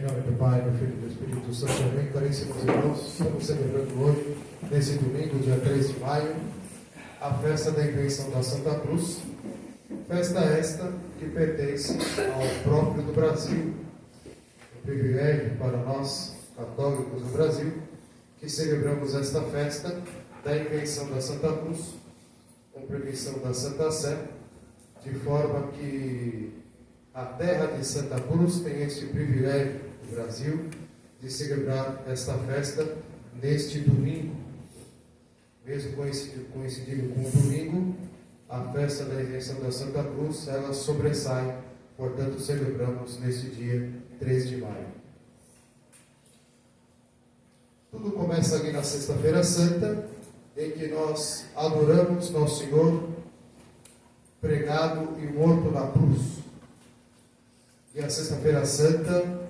nome do Pai, do Filho e do Espírito Santo. Amém. Caríssimos irmãos, estamos celebrando hoje, nesse domingo, dia 3 de maio, a festa da Invenção da Santa Cruz. Festa esta que pertence ao próprio do Brasil. Um privilégio para nós, católicos do Brasil, que celebramos esta festa da Invenção da Santa Cruz, com permissão da Santa Sé, de forma que a terra de Santa Cruz tem este privilégio do Brasil de celebrar esta festa neste domingo. Mesmo coincidindo com o domingo, a festa da Invenção da Santa Cruz, ela sobressai, portanto celebramos neste dia 3 de maio. Tudo começa ali na Sexta-feira Santa, em que nós adoramos Nosso Senhor pregado e morto na cruz. E a Sexta-feira Santa,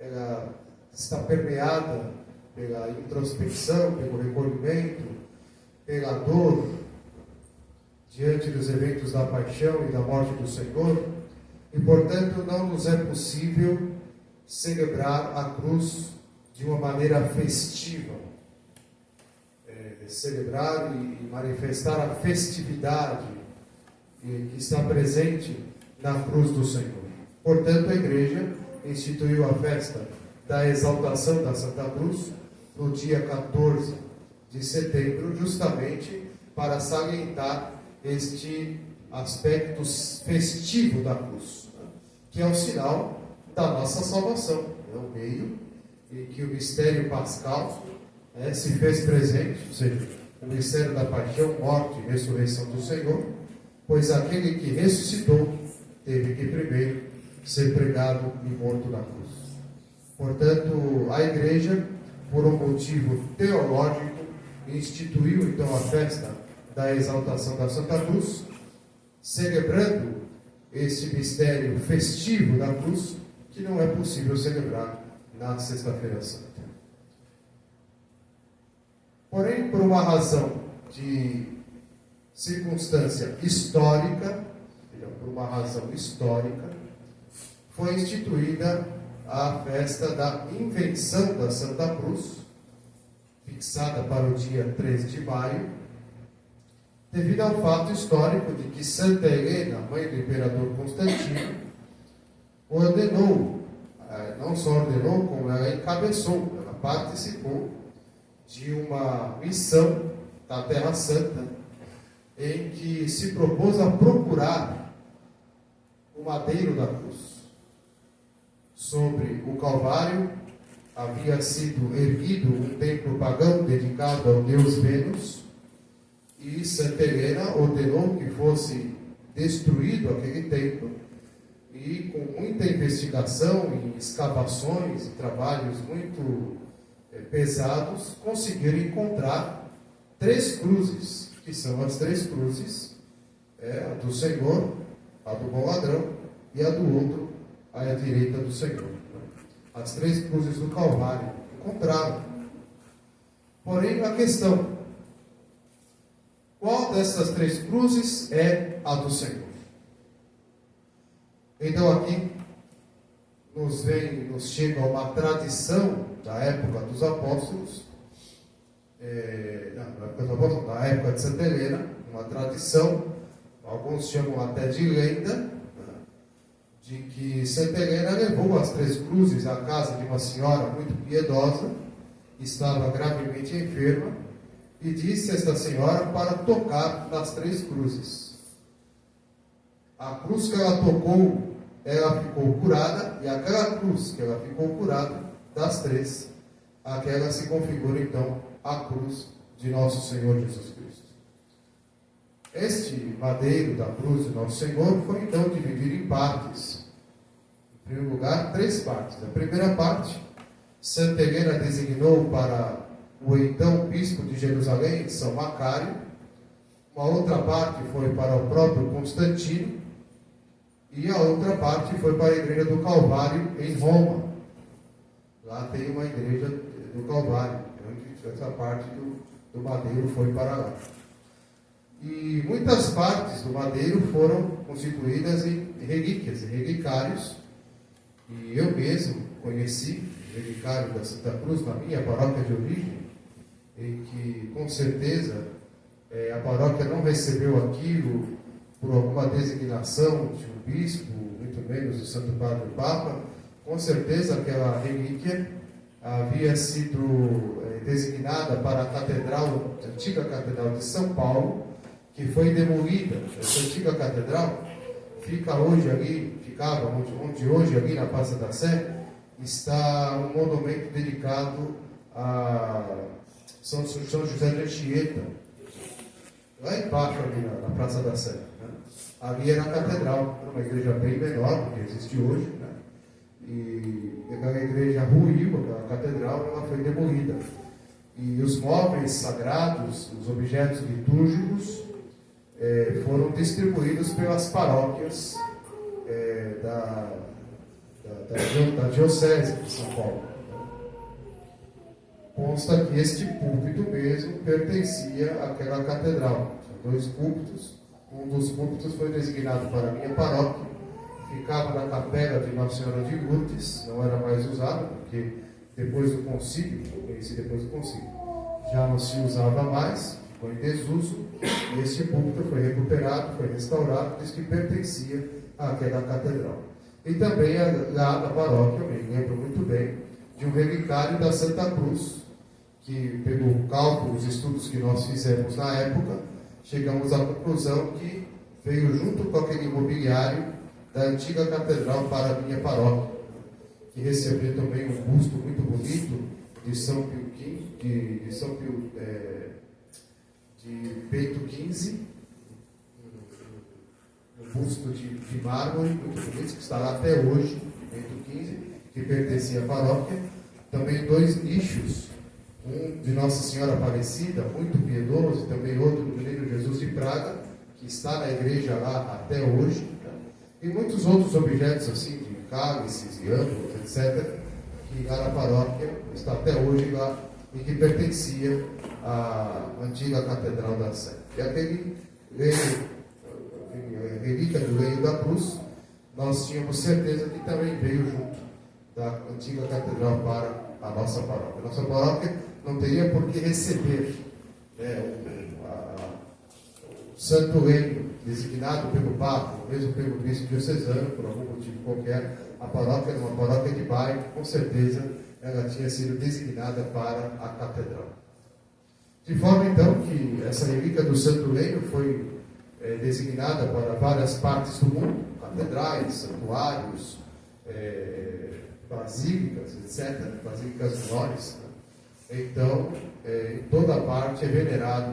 ela está permeada pela introspecção, pelo recolhimento, pela dor, diante dos eventos da paixão e da morte do Senhor, e, portanto, não nos é possível celebrar a cruz de uma maneira festiva, celebrar e manifestar a festividade que está presente na cruz do Senhor. Portanto, a Igreja instituiu a festa da exaltação da Santa Cruz no dia 14 de setembro, justamente para salientar este aspecto festivo da cruz, que é o sinal da nossa salvação. É o meio em que o mistério pascal se fez presente, ou seja, o mistério da paixão, morte e ressurreição do Senhor, pois aquele que ressuscitou teve que primeiro ser pregado e morto na cruz. Portanto, a Igreja, por um motivo teológico, instituiu então a festa da exaltação da Santa Cruz, celebrando esse mistério festivo da cruz, que não é possível celebrar na Sexta-feira Santa. Porém, por uma razão de circunstância histórica, por uma razão histórica, foi instituída a festa da Invenção da Santa Cruz, fixada para o dia 3 de maio, devido ao fato histórico de que Santa Helena, mãe do imperador Constantino, ordenou, não só ordenou, como ela encabeçou, ela participou de uma missão da Terra Santa, em que se propôs a procurar o madeiro da cruz. Sobre o Calvário havia sido erguido um templo pagão dedicado ao deus Vênus, e Santa Helena ordenou que fosse destruído aquele templo, e com muita investigação e escavações e trabalhos muito pesados, conseguiram encontrar 3 cruzes, que são as 3 cruzes, a do Senhor, a do bom ladrão e a do outro à direita do Senhor. As 3 cruzes do Calvário encontraram. Porém, a questão: qual dessas 3 cruzes é a do Senhor? Então aqui nos chega uma tradição da época dos apóstolos, da época de Santa Helena, uma tradição, alguns chamam até de lenda, de que Santa Helena levou as 3 cruzes à casa de uma senhora muito piedosa, que estava gravemente enferma, e disse a esta senhora para tocar nas 3 cruzes. A cruz que ela tocou, ela ficou curada, e aquela cruz que ela ficou curada, das 3, aquela se configura então a cruz de nosso Senhor Jesus Cristo. Este madeiro da cruz de nosso Senhor foi então dividido em partes. Em primeiro lugar, 3 partes. A primeira parte, Santa Helena designou para o então bispo de Jerusalém, São Macário. Uma outra parte foi para o próprio Constantino, e a outra parte foi para a Igreja do Calvário em Roma. Lá tem uma igreja do Calvário, onde essa parte do madeiro foi para lá. E muitas partes do madeiro foram constituídas em relíquias, em relicários, E eu mesmo conheci o relicário da Santa Cruz na minha paróquia de origem, em que, com certeza, a paróquia não recebeu aquilo por alguma designação de um bispo, muito menos do Santo Padre Papa. Com certeza aquela relíquia havia sido designada para a catedral, a antiga catedral de São Paulo, que foi demolida. Essa antiga catedral ficava onde hoje, ali na Praça da Sé, está um monumento dedicado a São José de Anchieta, lá embaixo, ali na Praça da Sé. Ali era a catedral, era uma igreja bem menor do que existe hoje, né? E aquela igreja ruiu, aquela catedral, ela foi demolida. E os móveis sagrados, os objetos litúrgicos, foram distribuídos pelas paróquias da Diocese de São Paulo. Consta que este púlpito mesmo pertencia àquela catedral. São 2 púlpitos. Um dos púlpitos foi designado para a minha paróquia, ficava na capela de Nossa Senhora de Lourdes, não era mais usado, porque depois do concílio, já não se usava mais, ficou em desuso, e este púlpito foi recuperado, foi restaurado, diz que pertencia àquela catedral. E também lá na paróquia, eu me lembro muito bem, de um relicário da Santa Cruz, que pelo cálculo, os estudos que nós fizemos na época, chegamos à conclusão que veio junto com aquele mobiliário da antiga catedral para a minha paróquia, que recebeu também um busto muito bonito de São Pio de Bento XV, um busto de mármore muito bonito, que está lá até hoje, de Bento XV, que pertencia à paróquia. Também 2 nichos, um de Nossa Senhora Aparecida, muito piedoso, e também outro do Menino Jesus de Praga, que está na igreja lá até hoje, né? E muitos outros objetos assim, de cálices e ângulos, etc., que lá na paróquia está até hoje lá, e que pertencia à antiga Catedral da Sé. E aquele relíquia do Leio da Cruz, nós tínhamos certeza que também veio junto da antiga catedral para a nossa paróquia. A nossa paróquia não teria por que receber o santo leio designado pelo Papa, ou mesmo pelo bispo diocesano, por algum motivo qualquer. A paróquia era uma paróquia de bairro, com certeza ela tinha sido designada para a catedral. De forma então que essa relíquia do santo leio foi designada para várias partes do mundo, catedrais, santuários, basílicas, etc., basílicas menores. Então, em toda parte é venerada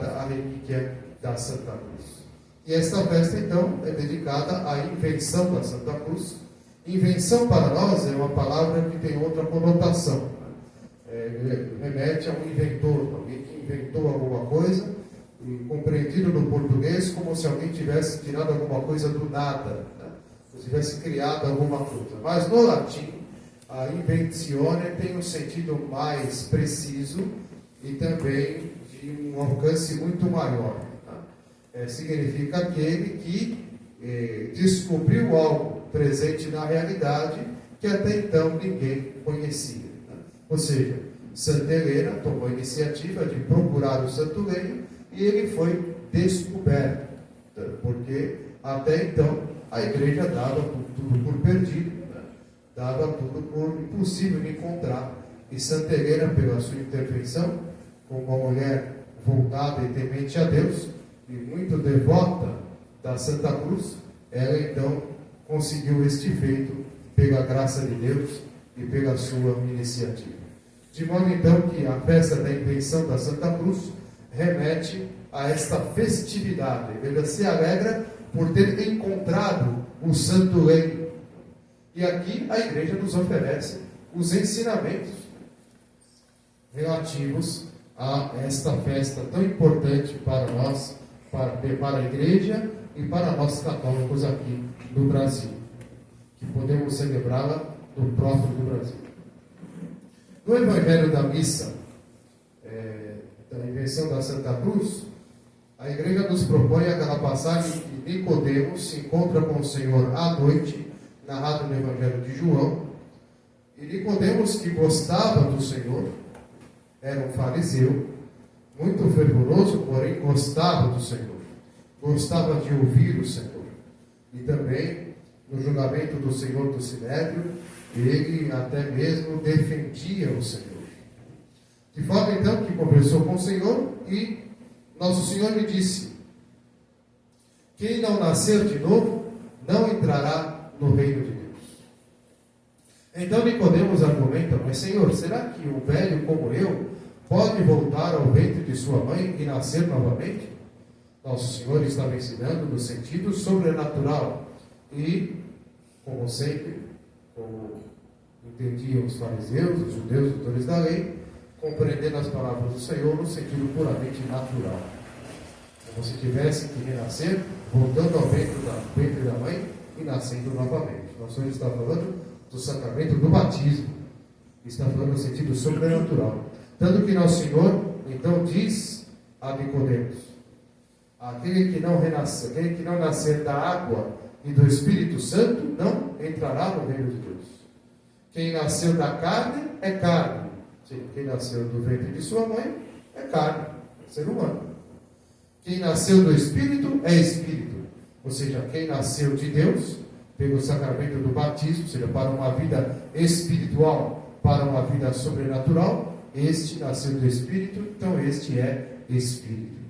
a relíquia da Santa Cruz. E esta festa, então, é dedicada à invenção da Santa Cruz. Invenção para nós é uma palavra que tem outra conotação. Remete a um inventor, alguém que inventou alguma coisa, e compreendido no português como se alguém tivesse tirado alguma coisa do nada, né? Se tivesse criado alguma coisa. Mas no latim, a inventione tem um sentido mais preciso e também de um alcance muito maior. Né? Significa aquele que descobriu algo presente na realidade que até então ninguém conhecia. Né? Ou seja, Santa Helena tomou a iniciativa de procurar o Santo Leio e ele foi descoberto, porque até então a igreja dava tudo por perdido, né? Dava tudo por impossível de encontrar. E Santa Helena, pela sua intervenção, como uma mulher voltada e temente a Deus, e muito devota da Santa Cruz, ela então conseguiu este feito pela graça de Deus e pela sua iniciativa. De modo então que a festa da invenção da Santa Cruz remete a esta festividade. Ele se alegra por ter encontrado o Santo Leio. E aqui a igreja nos oferece os ensinamentos relativos a esta festa tão importante para nós, para a igreja e para nós católicos aqui no Brasil, que podemos celebrá-la no próprio do Brasil. No Evangelho da Missa, da invenção da Santa Cruz, a igreja nos propõe aquela passagem que Nicodemos se encontra com o Senhor à noite narrado no Evangelho de João. E Nicodemos, que gostava do Senhor, era um fariseu, muito fervoroso, porém gostava do Senhor, gostava de ouvir o Senhor. E também, no julgamento do Senhor do Sinédrio, ele até mesmo defendia o Senhor. De forma então que conversou com o Senhor e nosso Senhor lhe disse: quem não nascer de novo, não entrará no reino de Deus. Então Nicodemos argumenta: mas Senhor, será que um velho como eu pode voltar ao ventre de sua mãe e nascer novamente? Nosso Senhor estava ensinando no sentido sobrenatural e, como sempre, como entendiam os fariseus, os judeus, os doutores da lei, compreendendo as palavras do Senhor no sentido puramente natural. Como se tivesse que renascer, voltando ao ventre da mãe e nascendo novamente. Nosso Senhor está falando do sacramento do batismo, está falando no sentido sobrenatural. Tanto que nosso Senhor, então, diz a Nicodemos: aquele que não nascer da água e do Espírito Santo, não entrará no reino de Deus. Quem nasceu da carne é carne. Sim, quem nasceu do ventre de sua mãe é carne, é ser humano. Quem nasceu do Espírito é Espírito. Ou seja, quem nasceu de Deus, pelo sacramento do batismo, ou seja, para uma vida espiritual, para uma vida sobrenatural, este nasceu do Espírito, então este é Espírito.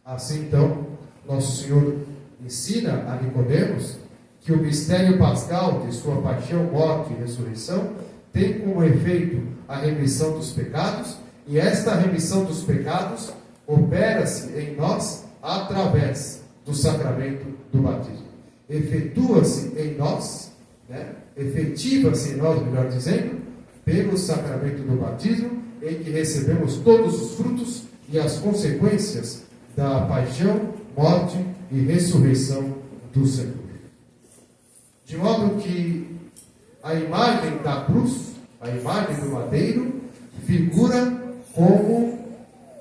Assim, então, nosso Senhor ensina a Nicodemos que o mistério pascal de sua paixão, morte e ressurreição tem como efeito a remissão dos pecados, e esta remissão dos pecados opera-se em nós através do sacramento do batismo. Efetua-se em nós, efetiva-se em nós, melhor dizendo, pelo sacramento do batismo, em que recebemos todos os frutos e as consequências da paixão, morte e ressurreição do Senhor. De modo que a imagem da cruz, a imagem do madeiro, figura como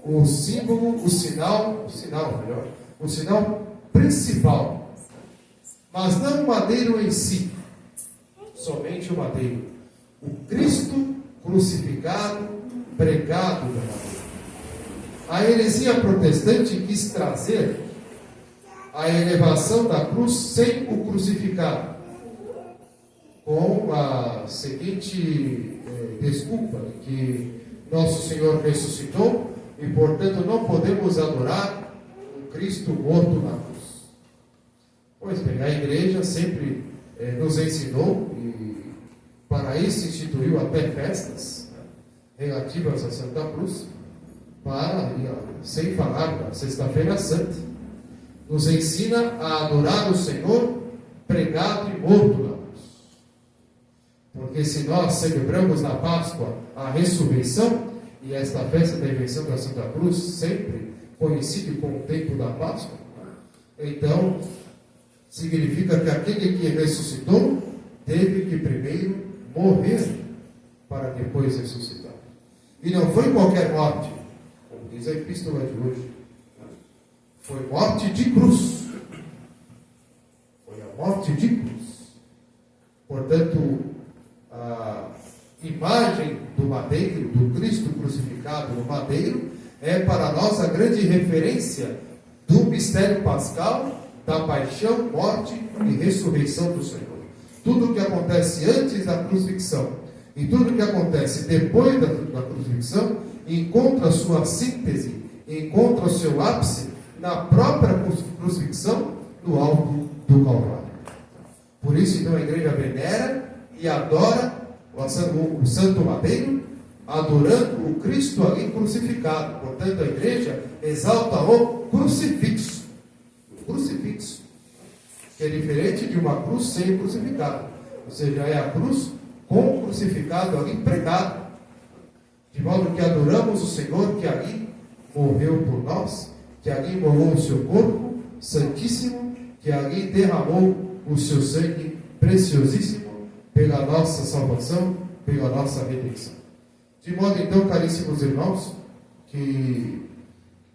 o símbolo, o sinal principal. Mas não o madeiro em si, somente o madeiro. O Cristo crucificado, pregado na madeira. A heresia protestante quis trazer a elevação da cruz sem o crucificado, com a seguinte desculpa, que nosso Senhor ressuscitou e, portanto, não podemos adorar um Cristo morto na cruz. Pois bem, a igreja sempre nos ensinou, e para isso instituiu até festas relativas à Santa Cruz, sem falar da Sexta-feira Santa, nos ensina a adorar o Senhor pregado e morto na cruz. Porque se nós celebramos na Páscoa a ressurreição, e esta festa da invenção da Santa Cruz sempre coincide com o tempo da Páscoa, então significa que aquele que ressuscitou teve que primeiro morrer para depois ressuscitar. E não foi qualquer morte, como diz a epístola de hoje. Foi morte de cruz. Foi a morte de cruz. Portanto, a imagem do madeiro, do Cristo crucificado no madeiro, é para nós a grande referência do mistério pascal, da paixão, morte e ressurreição do Senhor. Tudo o que acontece antes da crucifixão e tudo o que acontece depois da crucifixão encontra sua síntese, encontra o seu ápice na própria crucifixão no alto do Calvário. Por isso, então, a igreja venera e adora o santo madeiro, adorando o Cristo ali crucificado. Portanto, a igreja exalta o crucifixo. O crucifixo, que é diferente de uma cruz sem crucificado. Ou seja, é a cruz com o crucificado ali pregado. De modo que adoramos o Senhor que ali morreu por nós, que ali molou o seu corpo santíssimo, que ali derramou o seu sangue preciosíssimo pela nossa salvação, pela nossa redenção. De modo então, caríssimos irmãos, que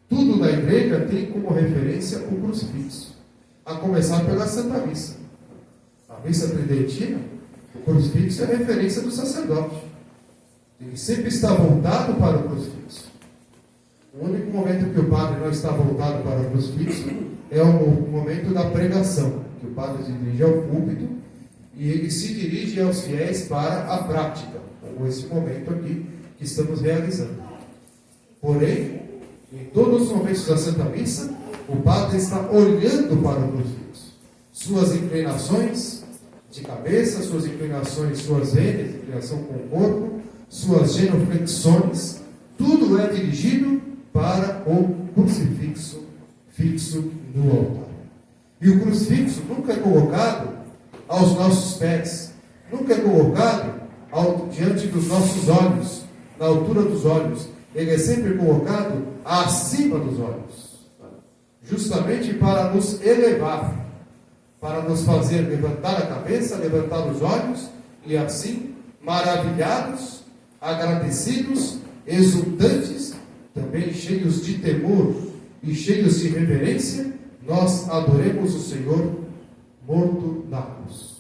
tudo na igreja tem como referência o crucifixo, a começar pela Santa Missa. A missa tridentina, o crucifixo é a referência do sacerdote. Ele sempre está voltado para o crucifixo. O único momento que o padre não está voltado para o crucifixo é o momento da pregação, que o padre se dirige ao púlpito e ele se dirige aos fiéis para a prática, como esse momento aqui que estamos realizando. Porém, em todos os momentos da Santa Missa, o padre está olhando para o crucifixo. Suas inclinações de cabeça, suas inclinações, suas vênias, inclinação com o corpo, suas genuflexões, tudo é dirigido para o crucifixo fixo no altar. E o crucifixo nunca é colocado aos nossos pés, nunca é colocado diante dos nossos olhos, na altura dos olhos. Ele é sempre colocado acima dos olhos, justamente para nos elevar, para nos fazer levantar a cabeça, levantar os olhos, e assim, maravilhados, agradecidos, exultantes, também cheios de temor e cheios de reverência, nós adoremos o Senhor morto na cruz.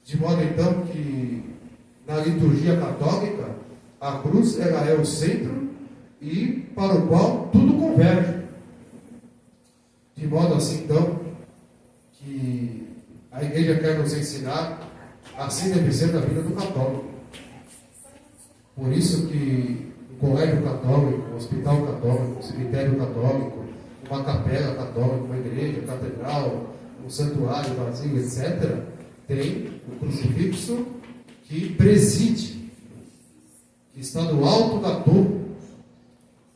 De modo então que na liturgia católica a cruz ela é o centro e para o qual tudo converge. De modo assim então que a Igreja quer nos ensinar assim deve ser na vida do católico. Por isso que um colégio católico, um hospital católico, um cemitério católico, uma capela católica, uma igreja, catedral, um santuário, vasilha, etc., tem o crucifixo que preside, que está no alto da torre,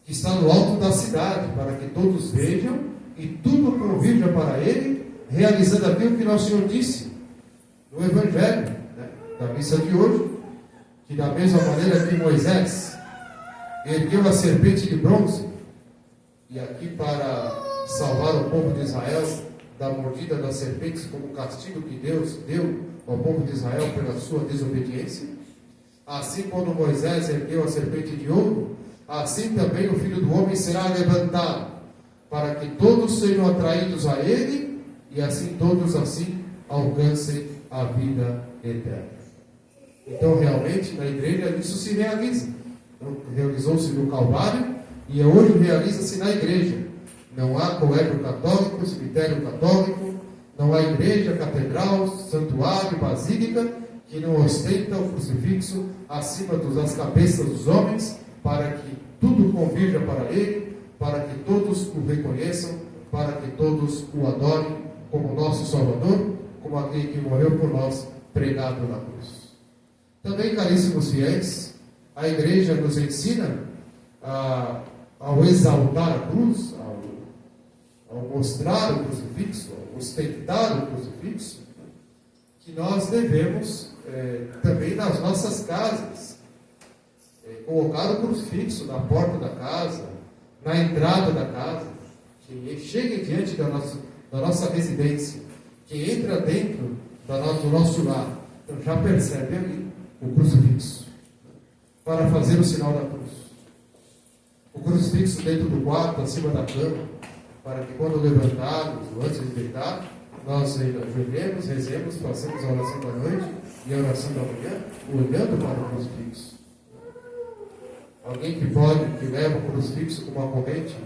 que está no alto da cidade, para que todos vejam e tudo convirja para ele, realizando aquilo que nosso Senhor disse no Evangelho, da missa de hoje, que da mesma maneira que Moisés ergueu a serpente de bronze, e aqui para salvar o povo de Israel da mordida das serpentes, como castigo que Deus deu ao povo de Israel pela sua desobediência, assim quando Moisés ergueu a serpente de ouro, assim também o Filho do Homem será levantado, para que todos sejam atraídos a ele, e assim todos assim alcancem a vida eterna. Então realmente na igreja isso se realiza. Então, realizou-se no Calvário e hoje realiza-se na igreja. Não há colégio católico, cemitério católico, não há igreja, catedral, santuário, basílica que não ostenta o crucifixo acima das cabeças dos homens, para que tudo convirja para ele, para que todos o reconheçam, para que todos o adorem como nosso Salvador, como aquele que morreu por nós, pregado na cruz. Também, caríssimos fiéis, a igreja nos ensina ao exaltar a cruz, ao mostrar o crucifixo, ao ostentar o crucifixo, que nós devemos também nas nossas casas colocar o crucifixo na porta da casa, na entrada da casa, que chegue diante da nossa residência, que entra dentro do nosso lar, então já percebe ali o crucifixo, para fazer o sinal da cruz. O crucifixo dentro do quarto, acima da cama, para que quando levantarmos, ou antes de deitar, nós ajoelhemos, rezemos, façamos a oração da noite e a oração da manhã, olhando para o crucifixo. Alguém que leva o crucifixo com uma corrente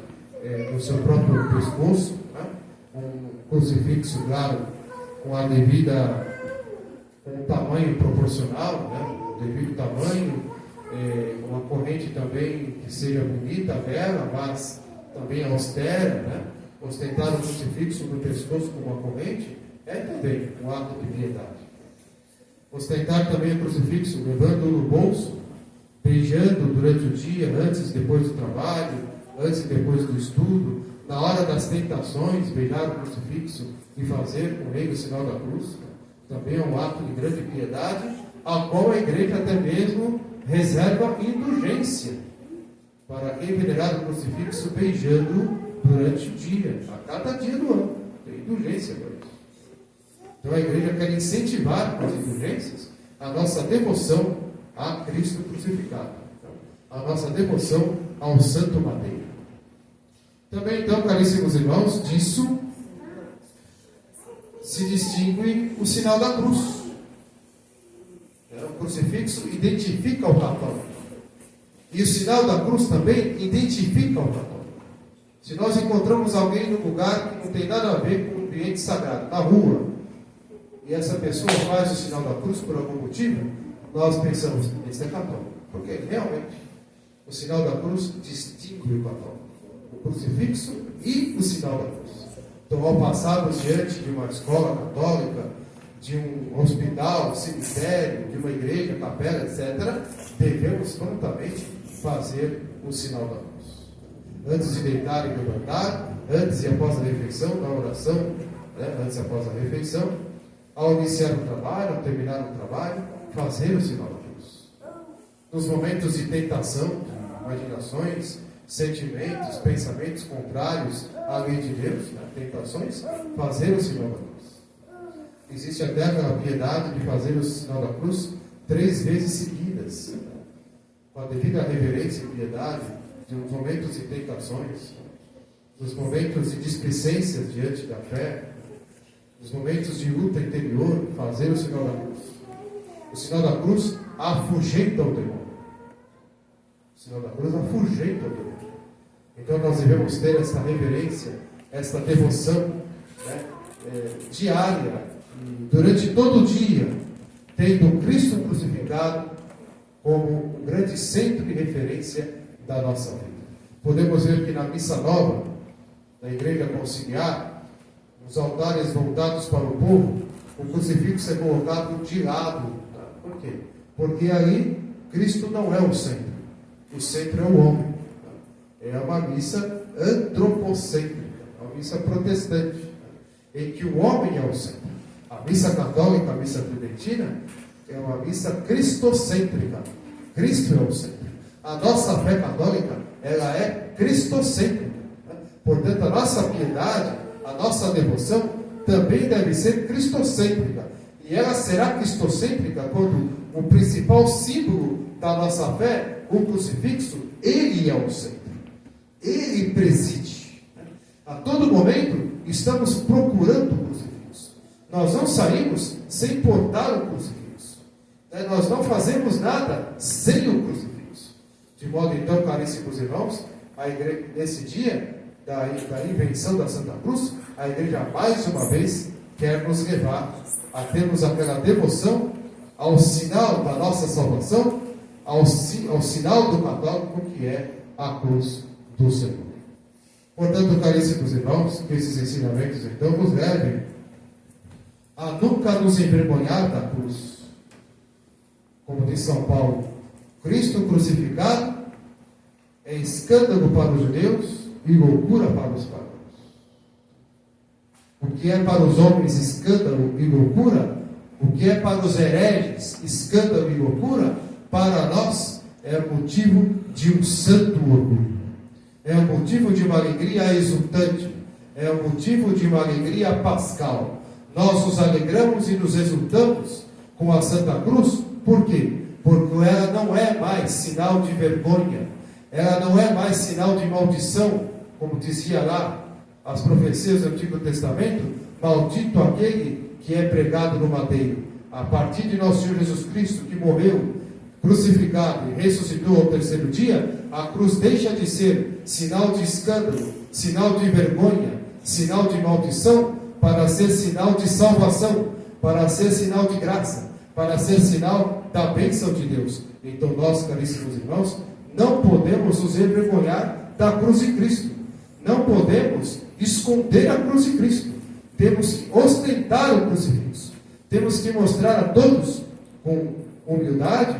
no seu próprio pescoço, né? Um crucifixo, claro, com a devida, com um tamanho proporcional, né? O devido tamanho, uma corrente também que seja bonita, bela, mas também austera, né? Ostentar o crucifixo no pescoço com uma corrente é também um ato de piedade. Ostentar também o crucifixo levando-o no bolso, beijando durante o dia, antes e depois do trabalho, antes e depois do estudo, na hora das tentações, beijar o crucifixo e fazer com ele o sinal da cruz, também é um ato de grande piedade, a qual a igreja até mesmo reserva indulgência para quem venerar o crucifixo beijando durante o dia, a cada dia do ano. Tem indulgência para isso. Então a igreja quer incentivar com as indulgências a nossa devoção a Cristo crucificado, a nossa devoção ao Santo Madeiro. Também então, caríssimos irmãos, disso se distingue o sinal da cruz. O crucifixo identifica o católico. E o sinal da cruz também identifica o católico. Se nós encontramos alguém num lugar que não tem nada a ver com o ambiente sagrado, na rua, e essa pessoa faz o sinal da cruz por algum motivo, nós pensamos, esse é católico. Porque realmente o sinal da cruz distingue o católico. O crucifixo e o sinal da cruz. Então, ao passarmos diante de uma escola católica, de um hospital, cemitério, de uma igreja, capela, etc., devemos prontamente fazer o sinal da cruz. Antes de deitar e levantar, antes e após a refeição, na oração, antes e após a refeição, ao iniciar o trabalho, ao terminar o trabalho, fazer o sinal da cruz. Nos momentos de tentação, imaginações, sentimentos, pensamentos contrários à lei de Deus, tentações, fazer o sinal da cruz. Existe até aquela piedade de fazer o sinal da cruz 3 vezes seguidas, com a devida reverência e piedade, nos momentos de tentações, nos momentos de displicências diante da fé, nos momentos de luta interior, fazer o sinal da cruz. O sinal da cruz afugenta o demônio. O sinal da cruz afugenta o demônio. Então nós devemos ter essa reverência, essa devoção diária, durante todo o dia, tendo Cristo crucificado como um grande centro de referência da nossa vida. Podemos ver que na missa nova, da igreja conciliar, nos altares voltados para o povo, o crucifixo é colocado de lado. Por quê? Porque ali Cristo não é o centro. O centro é o homem. É uma missa antropocêntrica, uma missa protestante, em que o homem é o centro. A missa católica, a missa tridentina, é uma missa cristocêntrica. Cristo é o centro. A nossa fé católica, ela é cristocêntrica. Portanto, a nossa piedade, a nossa devoção, também deve ser cristocêntrica. E ela será cristocêntrica quando o principal símbolo da nossa fé, o crucifixo, ele é o centro. Ele preside. A todo momento, estamos procurando o crucifixo. Nós não saímos sem portar o crucifixo. Nós não fazemos nada sem o crucifixo. De modo, então, caríssimos irmãos, a igreja, nesse dia da invenção da Santa Cruz, a igreja, mais uma vez, quer nos levar a termos aquela devoção ao sinal da nossa salvação, ao sinal do católico, que é a cruz do Senhor. Portanto, caríssimos irmãos, que esses ensinamentos, então, nos levem a nunca nos envergonhar da cruz. Como diz São Paulo, Cristo crucificado é escândalo para os judeus e loucura para os pagãos. O que é para os homens escândalo e loucura, o que é para os hereges escândalo e loucura, para nós é motivo de um santo orgulho. É um motivo de uma alegria exultante, é um motivo de uma alegria pascal. Nós nos alegramos e nos exultamos com a Santa Cruz. Por quê? Porque ela não é mais sinal de vergonha, ela não é mais sinal de maldição, como dizia lá as profecias do Antigo Testamento: maldito aquele que é pregado no madeiro. A partir de nosso Senhor Jesus Cristo, que morreu, crucificado e ressuscitou ao 3º dia, a cruz deixa de ser sinal de escândalo, sinal de vergonha, sinal de maldição, para ser sinal de salvação, para ser sinal de graça, para ser sinal da bênção de Deus. Então nós, caríssimos irmãos, não podemos nos envergonhar da cruz de Cristo. Não podemos esconder a cruz de Cristo. Temos que ostentar o crucifixo. Temos que mostrar a todos, com humildade,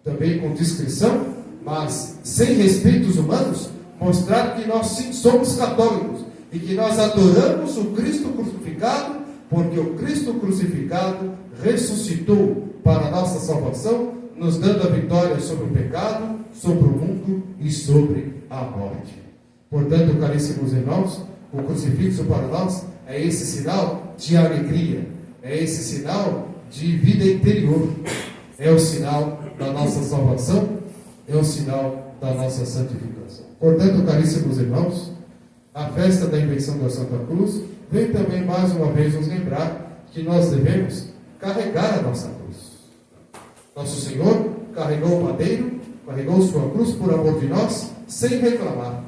também com discrição, mas sem respeitos humanos, mostrar que nós sim somos católicos e que nós adoramos o Cristo crucificado, porque o Cristo crucificado ressuscitou para a nossa salvação, nos dando a vitória sobre o pecado, sobre o mundo e sobre a morte. Portanto, caríssimos irmãos, o crucifixo para nós é esse sinal de alegria, é esse sinal de vida interior, é o sinal da nossa salvação, é o sinal da nossa santificação. Portanto, caríssimos irmãos, a festa da invenção da Santa Cruz vem também mais uma vez nos lembrar que nós devemos carregar a nossa cruz. Nosso Senhor carregou o madeiro, carregou sua cruz por amor de nós, sem reclamar.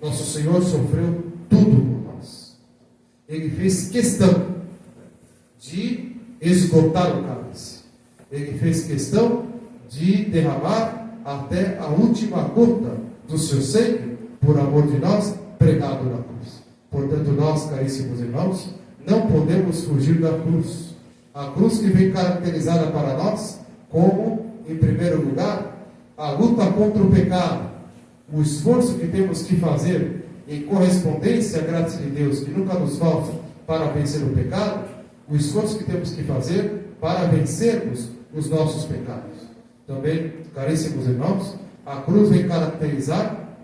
Nosso Senhor sofreu tudo por nós. Ele fez questão de esgotar o cálice. Ele fez questão de derramar até a última gota do seu sangue, por amor de nós, pregado na cruz. Portanto, nós, caríssimos irmãos, não podemos fugir da cruz. A cruz que vem caracterizada para nós como, em primeiro lugar, a luta contra o pecado, o esforço que temos que fazer em correspondência à graça de Deus, que nunca nos falta, para vencer o pecado, o esforço que temos que fazer para vencermos os nossos pecados. Também, caríssimos irmãos, a cruz vem caracterizar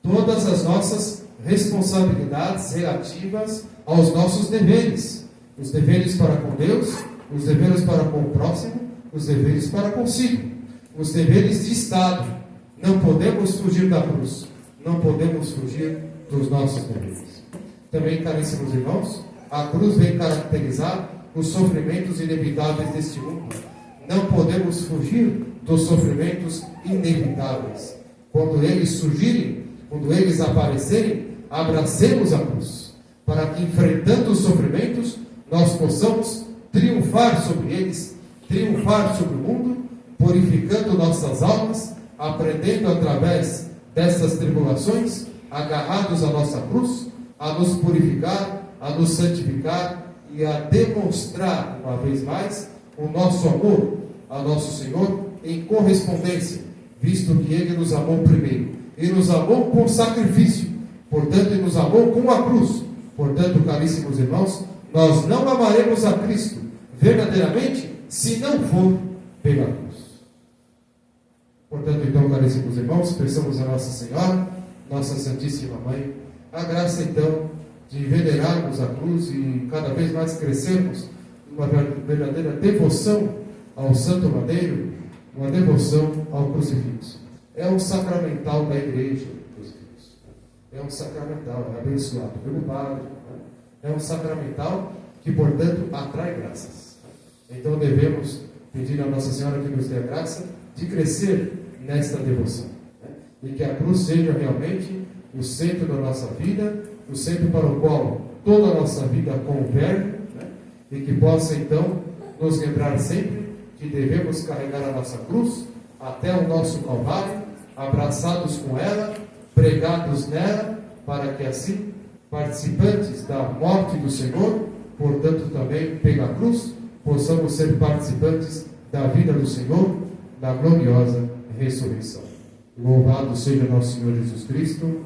todas as nossas responsabilidades relativas aos nossos deveres. Os deveres para com Deus, os deveres para com o próximo, os deveres para consigo. Os deveres de Estado. Não podemos fugir da cruz. Não podemos fugir dos nossos deveres. Também, caríssimos irmãos, a cruz vem caracterizar os sofrimentos inevitáveis deste mundo. Não podemos fugir dos sofrimentos inevitáveis. Quando eles surgirem, quando eles aparecerem, abracemos a cruz, para que, enfrentando os sofrimentos, nós possamos triunfar sobre eles, triunfar sobre o mundo, purificando nossas almas, aprendendo através dessas tribulações, agarrados à nossa cruz, a nos purificar, a nos santificar e a demonstrar, uma vez mais, o nosso amor a nosso Senhor em correspondência, visto que Ele nos amou primeiro. Ele nos amou com sacrifício, portanto, Ele nos amou com a cruz. Portanto, caríssimos irmãos, nós não amaremos a Cristo verdadeiramente se não for pela cruz. Portanto, então, caríssimos irmãos, peçamos a Nossa Senhora, Nossa Santíssima Mãe, a graça, então, de venerarmos a cruz e cada vez mais crescermos numa verdadeira devoção ao Santo Madeiro, uma devoção ao crucifixo. É um sacramental da igreja, o crucifixo. É um sacramental, é abençoado pelo Padre. É um sacramental que, portanto, atrai graças. Então devemos pedir a Nossa Senhora que nos dê a graça de crescer nesta devoção. E que a cruz seja realmente o centro da nossa vida, o centro para o qual toda a nossa vida converge, e que possa, então, nos lembrar sempre que devemos carregar a nossa cruz até o nosso Calvário, abraçados com ela, pregados nela, para que assim, participantes da morte do Senhor, portanto também pela cruz, possamos ser participantes da vida do Senhor, da gloriosa ressurreição. Louvado seja nosso Senhor Jesus Cristo.